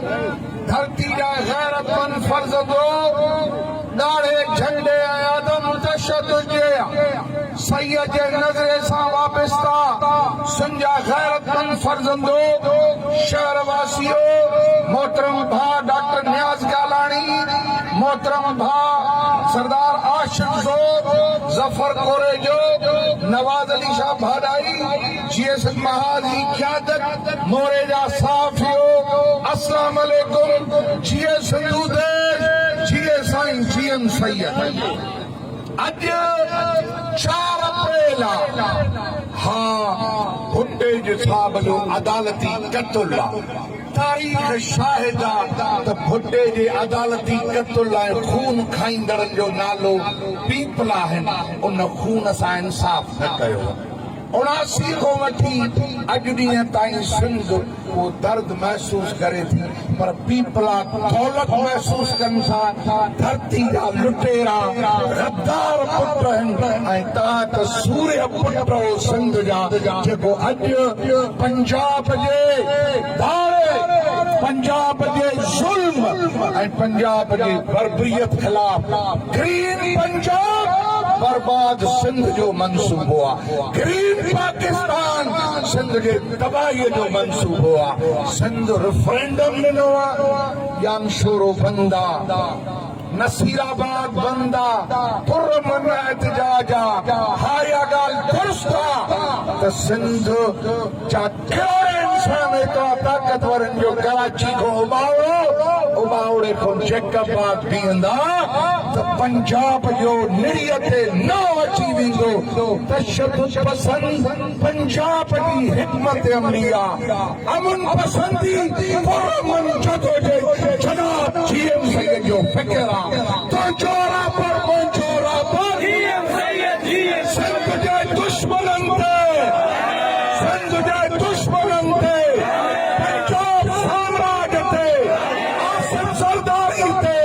धरती जा गैरतमंद फर्ज़ंदो ॾाढे झंडे आदम तशद्दुद जे सैयद जे नज़रे सां वापस था संजा गैरतमंद फर्ज़ंदो शहरवासियो मोहतरम भा डॉक्टर नियाज़ गालानी मोहतरम भा सरदार आशिक़ ज़ोब ज़फ़र कोरेजो नवाज़ अली शाह भाडाई जीएस महाज जी क़यादत मोरेजा साफ़ियो अस्सलाम वालेकुम जीएस दूदेश जीएस साईं जीएम सैयद अज 4 अप्रैल हाँ भुट्टे जे साहब जो अदालती क़त्ल तारीख़ शाहिद त भुट्टे जे अदालती क़त्ल लाइ खून खाईंदड़नि जो नालो पीपल आहिनि उन खून सां इंसाफ़ न कयो 79 खां वठी अॼु ॾींहं ताईं सिंध वो दर्द महसूस करे थी पर पीपला दौलत महसूस कनि था धरती जा लुटेरा गद्दार पुट आहिनि ऐं तव्हां त सूर्य पुट हो सिंध जा जेको अॼु पंजाब जे भाड़े पंजाब जे ज़ुल्म ऐं पंजाब जे बर्बरियत ख़िलाफ़ ग्रीन पंजाब बर्बाद सिंध जो मंसूबो आहे ग्रीन पाकिस्तान सिंध जे तबाहीअ जो मंसूबो आहे सिंध रेफरेंडम ॾिनो आहे यामशोरो बंद आहे नसीराबाद बंद आहे पुरमन एहतजाज आहे हा इहा ॻाल्हि दुरुस्त आहे त सिंध जा कहिड़े इंसान एतिरा ताक़तवरनि जो कराची खां उबावड़े खां जैकबाद बीहंदा त पंजाब जो निड़ीअ ते न अची वेंदो तशद्दुद पसंद पंजाब जी हिकमत अमली आहे अमन पसंदी पुरमन जदोजहद जनाब जीएम सैयद जो फ़िक्र आहे तो चोरा पर जीएम सैयद सिंध जे दुश्मननि ते सिंध जे दुश्मननि ते पंजाब साम्राज्य ते आसिफ सरदारी ते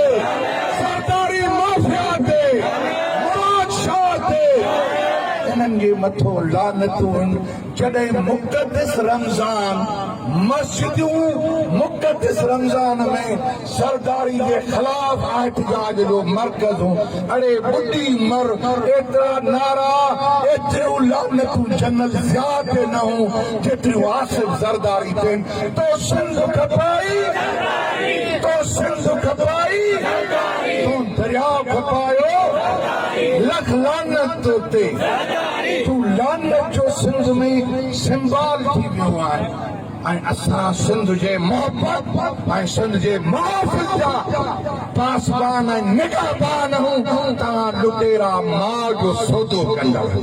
सरदारी माफिया ते मुराद शाह ते इन्हनि जे मथो लानतूं जॾहिं मुक़द्दस रमज़ान मस्जिदूं मुक़द्दस रमज़ान में सरदारी के खिलाफ एहतजाज जो मरकज़ हूं अड़े बुढ़ी मर एतिरा नारा एतिरियूं लानतूं जनरल ज़िया ते न हूं जेतिरियूं आसिफ ज़रदारी ते तो सिंध खपाई तो सिंध खपाई तूं दरिया खपायो लख लानत ते तूं लानत जो सिंध में सिंबल थी वियो आहे ऐं असां सिंध जे मोहबत ऐं सिंध जे मुहाफ़िज़ जा पासबान ऐं निगहबान हूं तव्हां लुटेरा माल जो सौदो कंदव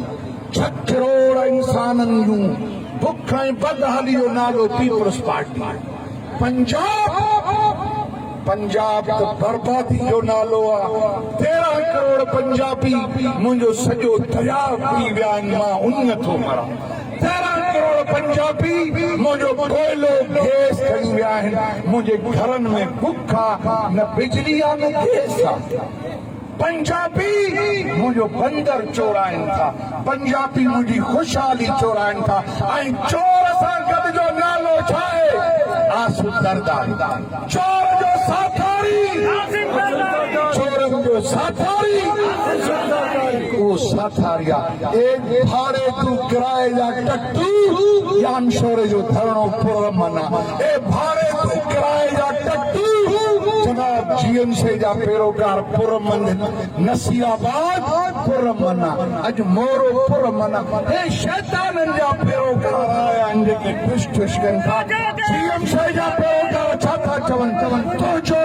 6 करोड़ इंसाननि जूं बुख ऐं बदहाली जो नालो पीपल्स पार्टी पंजाब त बर्बादी जो नालो आहे 13 करोड़ पंजाबी मुंहिंजो सॼो दरिया पी विया आहिनि मां उन थो मरां 13 करोड़ पंजाबी मुंहिंजो कोयलो गैस खणी विया आहिनि मुंहिंजे घरनि में बुख आहे न बिजली आहे न गैस आहे पंजाबी मुंहिंजो बंदर चोराइनि था पंजाबी मुंहिंजी ख़ुशहाली चोराइनि था ऐं चोर सां गॾु जो नालो छा आहे आसिफ ज़रदारी चोर जो साथारी चोरनि जो साथारी उहो साथारी आहे ए भाड़े तूं किराए जा टट्टू यामशोरे जो धरणो पुरमन आहे ए भाड़े तूं किराए जा टट्टू जनाब जीएम से जा पैरोकार पुरमन नसीराबाद पुरमन अज मोरो पुरमन हे शैताननि जा पैरोकार आया आहिनि जेके टुश टुश कनि था जीएम से जा पैरोकार छा था चवनि तो जो